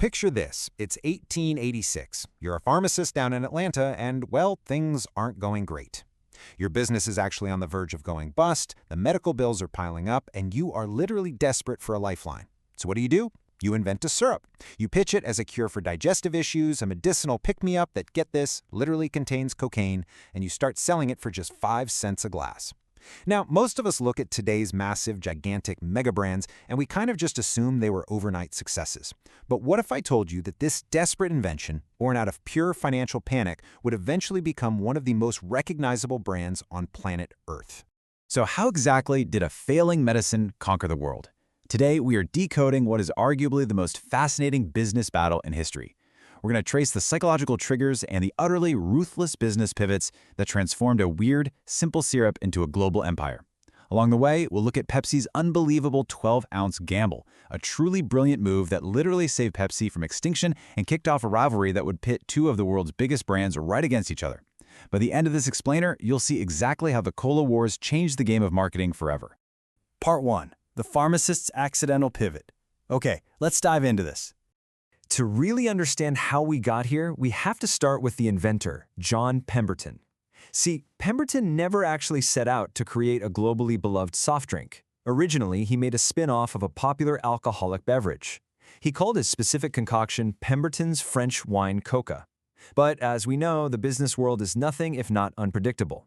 Picture this, it's 1886. You're a pharmacist down in Atlanta and, well, things aren't going great. Your business is actually on the verge of going bust, the medical bills are piling up, and you are literally desperate for a lifeline. So what do? You invent a syrup. You pitch it as a cure for digestive issues, a medicinal pick-me-up that, get this, literally contains cocaine, and you start selling it for just 5 cents a glass. Now, most of us look at today's massive, gigantic mega brands and we kind of just assume they were overnight successes. But what if I told you that this desperate invention, born out of pure financial panic, would eventually become one of the most recognizable brands on planet Earth? So how exactly did a failing medicine conquer the world? Today, we are decoding what is arguably the most fascinating business battle in history. We're going to trace the psychological triggers and the utterly ruthless business pivots that transformed a weird, simple syrup into a global empire. Along the way, we'll look at Pepsi's unbelievable 12-ounce gamble, a truly brilliant move that literally saved Pepsi from extinction and kicked off a rivalry that would pit two of the world's biggest brands right against each other. By the end of this explainer, you'll see exactly how the cola wars changed the game of marketing forever. Part 1. The Pharmacist's Accidental Pivot. Okay, let's dive into this. To really understand how we got here, we have to start with the inventor, John Pemberton. See, Pemberton never actually set out to create a globally beloved soft drink. Originally, he made a spin-off of a popular alcoholic beverage. He called his specific concoction Pemberton's French Wine Coca. But as we know, the business world is nothing if not unpredictable.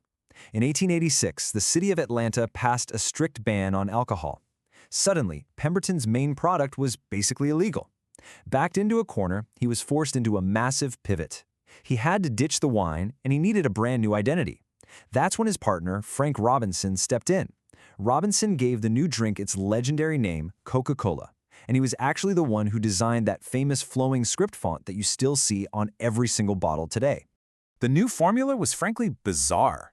In 1886, the city of Atlanta passed a strict ban on alcohol. Suddenly, Pemberton's main product was basically illegal. Backed into a corner, he was forced into a massive pivot. He had to ditch the wine, and he needed a brand new identity. That's when his partner, Frank Robinson, stepped in. Robinson gave the new drink its legendary name, Coca-Cola, and he was actually the one who designed that famous flowing script font that you still see on every single bottle today. The new formula was frankly bizarre.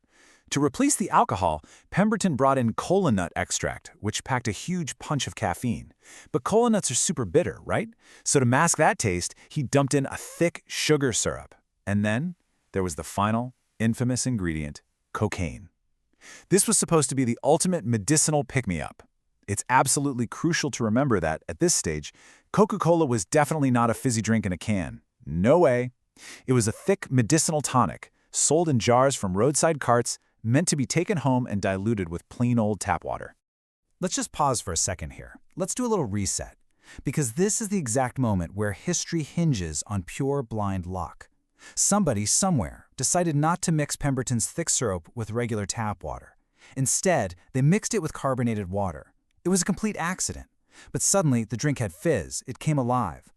To replace the alcohol, Pemberton brought in cola nut extract, which packed a huge punch of caffeine. But cola nuts are super bitter, right? So to mask that taste, he dumped in a thick sugar syrup. And then there was the final, infamous ingredient, cocaine. This was supposed to be the ultimate medicinal pick-me-up. It's absolutely crucial to remember that, at this stage, Coca-Cola was definitely not a fizzy drink in a can. No way. It was a thick medicinal tonic, sold in jars from roadside carts, meant to be taken home and diluted with plain old tap water. Let's just pause for a second here. Let's do a little reset, because this is the exact moment where history hinges on pure blind luck. Somebody, somewhere, decided not to mix Pemberton's thick syrup with regular tap water. Instead, they mixed it with carbonated water. It was a complete accident. But suddenly, the drink had fizz. It came alive.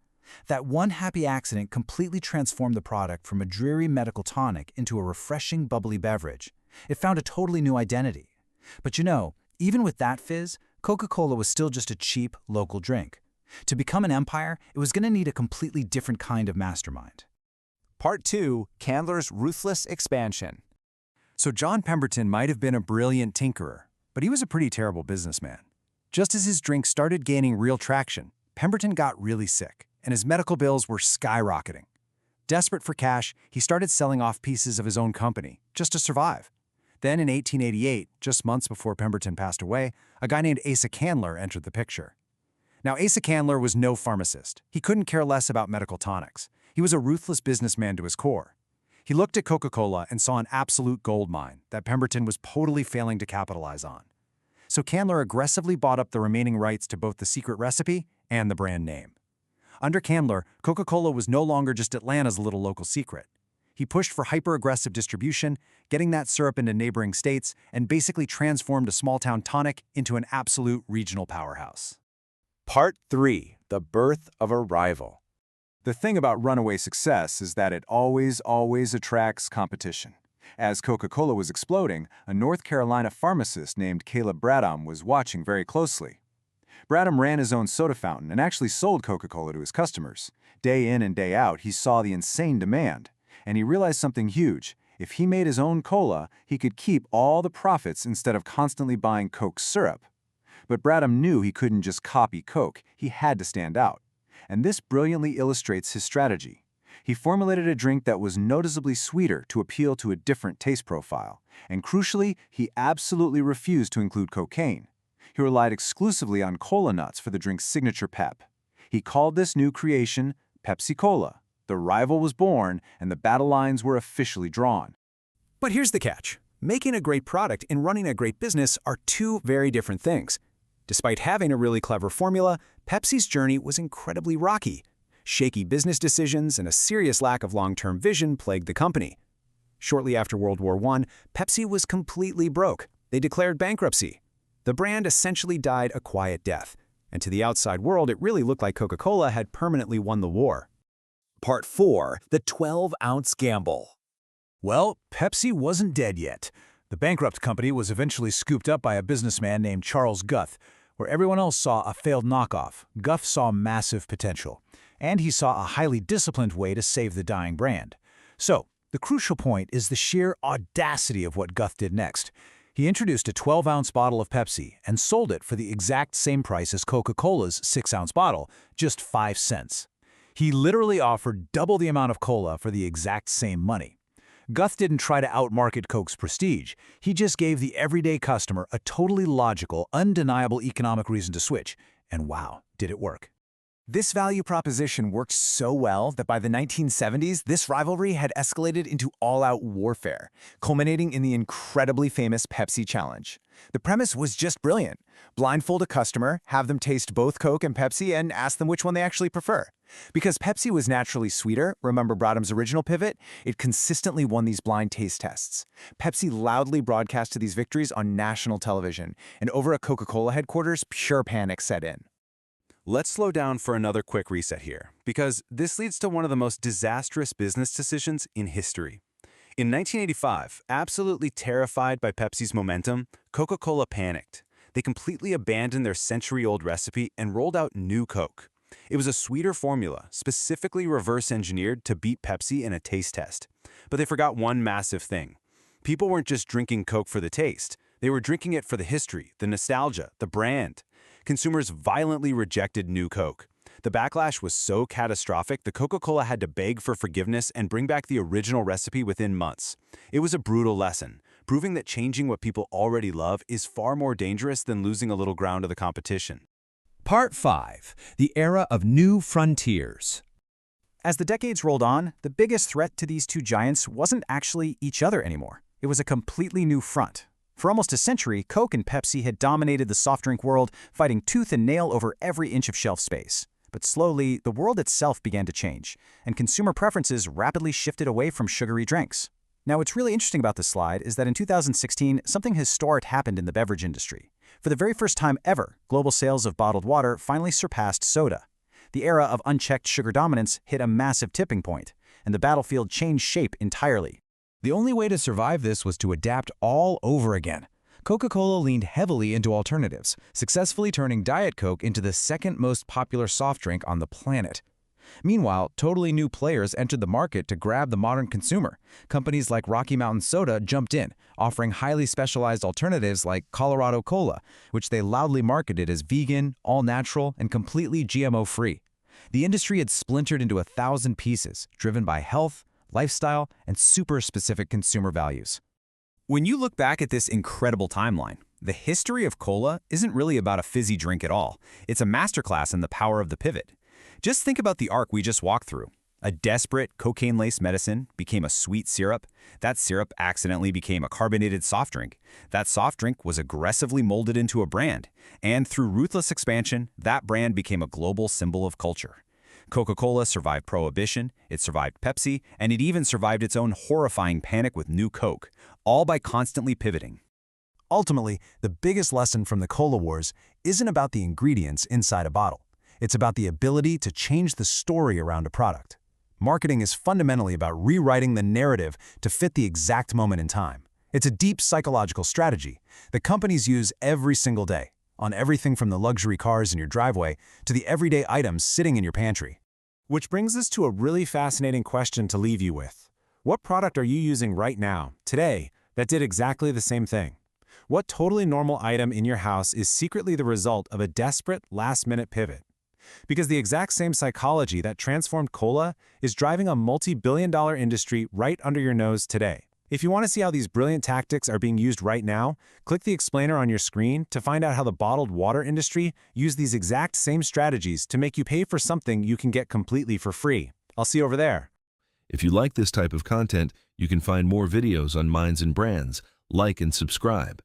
That one happy accident completely transformed the product from a dreary medical tonic into a refreshing, bubbly beverage. It found a totally new identity. But you know, even with that fizz, Coca-Cola was still just a cheap, local drink. To become an empire, it was going to need a completely different kind of mastermind. Part 2. Candler's Ruthless Expansion. So John Pemberton might have been a brilliant tinkerer, but he was a pretty terrible businessman. Just as his drink started gaining real traction, Pemberton got really sick, and his medical bills were skyrocketing. Desperate for cash, he started selling off pieces of his own company, just to survive. Then in 1888, just months before Pemberton passed away, a guy named Asa Candler entered the picture. Now, Asa Candler was no pharmacist. He couldn't care less about medical tonics. He was a ruthless businessman to his core. He looked at Coca-Cola and saw an absolute gold mine that Pemberton was totally failing to capitalize on. So Candler aggressively bought up the remaining rights to both the secret recipe and the brand name. Under Candler, Coca-Cola was no longer just Atlanta's little local secret. He pushed for hyper-aggressive distribution, getting that syrup into neighboring states, and basically transformed a small-town tonic into an absolute regional powerhouse. Part 3. The Birth of a Rival. The thing about runaway success is that it always attracts competition. As Coca-Cola was exploding, a North Carolina pharmacist named Caleb Bradham was watching very closely. Bradham ran his own soda fountain and actually sold Coca-Cola to his customers. Day in and day out, he saw the insane demand. And he realized something huge. If he made his own cola, he could keep all the profits instead of constantly buying Coke syrup. But Bradham knew he couldn't just copy Coke, he had to stand out. And this brilliantly illustrates his strategy. He formulated a drink that was noticeably sweeter to appeal to a different taste profile. And crucially, he absolutely refused to include cocaine. He relied exclusively on cola nuts for the drink's signature pep. He called this new creation Pepsi-Cola. The rival was born, and the battle lines were officially drawn. But here's the catch. Making a great product and running a great business are two very different things. Despite having a really clever formula, Pepsi's journey was incredibly rocky. Shaky business decisions and a serious lack of long-term vision plagued the company. Shortly after World War I, Pepsi was completely broke. They declared bankruptcy. The brand essentially died a quiet death, and to the outside world, it really looked like Coca-Cola had permanently won the war. Part 4. The 12-ounce gamble. Well, Pepsi wasn't dead yet. The bankrupt company was eventually scooped up by a businessman named Charles Guth. Where everyone else saw a failed knockoff, Guth saw massive potential. And he saw a highly disciplined way to save the dying brand. So, the crucial point is the sheer audacity of what Guth did next. He introduced a 12-ounce bottle of Pepsi and sold it for the exact same price as Coca-Cola's 6-ounce bottle, just 5 cents. He literally offered double the amount of cola for the exact same money. Guth didn't try to outmarket Coke's prestige. He just gave the everyday customer a totally logical, undeniable economic reason to switch. And wow, did it work. This value proposition worked so well that by the 1970s, this rivalry had escalated into all-out warfare, culminating in the incredibly famous Pepsi Challenge. The premise was just brilliant. Blindfold a customer, have them taste both Coke and Pepsi, and ask them which one they actually prefer. Because Pepsi was naturally sweeter, remember Bradham's original pivot, it consistently won these blind taste tests. Pepsi loudly broadcasted these victories on national television, and over at Coca-Cola headquarters, pure panic set in. Let's slow down for another quick reset here, because this leads to one of the most disastrous business decisions in history. In 1985, absolutely terrified by Pepsi's momentum, Coca-Cola panicked. They completely abandoned their century-old recipe and rolled out new Coke. It was a sweeter formula, specifically reverse-engineered to beat Pepsi in a taste test. But they forgot one massive thing. People weren't just drinking Coke for the taste. They were drinking it for the history, the nostalgia, the brand. Consumers violently rejected new Coke. The backlash was so catastrophic, the Coca-Cola had to beg for forgiveness and bring back the original recipe within months. It was a brutal lesson, proving that changing what people already love is far more dangerous than losing a little ground to the competition. Part 5. The Era of New Frontiers. As the decades rolled on, the biggest threat to these two giants wasn't actually each other anymore. It was a completely new front. For almost a century, Coke and Pepsi had dominated the soft drink world, fighting tooth and nail over every inch of shelf space. But slowly, the world itself began to change, and consumer preferences rapidly shifted away from sugary drinks. Now, what's really interesting about this slide is that in 2016, something historic happened in the beverage industry. For the very first time ever, global sales of bottled water finally surpassed soda. The era of unchecked sugar dominance hit a massive tipping point, and the battlefield changed shape entirely. The only way to survive this was to adapt all over again. Coca-Cola leaned heavily into alternatives, successfully turning Diet Coke into the second most popular soft drink on the planet. Meanwhile, totally new players entered the market to grab the modern consumer. Companies like Rocky Mountain Soda jumped in, offering highly specialized alternatives like Colorado Cola, which they loudly marketed as vegan, all-natural, and completely GMO-free. The industry had splintered into 1,000 pieces, driven by health, lifestyle, and super-specific consumer values. When you look back at this incredible timeline, the history of cola isn't really about a fizzy drink at all. It's a masterclass in the power of the pivot. Just think about the arc we just walked through. A desperate cocaine-laced medicine became a sweet syrup. That syrup accidentally became a carbonated soft drink. That soft drink was aggressively molded into a brand. And through ruthless expansion, that brand became a global symbol of culture. Coca-Cola survived Prohibition, it survived Pepsi, and it even survived its own horrifying panic with new Coke, all by constantly pivoting. Ultimately, the biggest lesson from the cola wars isn't about the ingredients inside a bottle. It's about the ability to change the story around a product. Marketing is fundamentally about rewriting the narrative to fit the exact moment in time. It's a deep psychological strategy that companies use every single day, on everything from the luxury cars in your driveway to the everyday items sitting in your pantry. Which brings us to a really fascinating question to leave you with. What product are you using right now, today, that did exactly the same thing? What totally normal item in your house is secretly the result of a desperate, last-minute pivot? Because the exact same psychology that transformed cola is driving a multi-billion-dollar industry right under your nose today. If you want to see how these brilliant tactics are being used right now, click the explainer on your screen to find out how the bottled water industry used these exact same strategies to make you pay for something you can get completely for free. I'll see you over there. If you like this type of content, you can find more videos on minds and brands. Like and subscribe.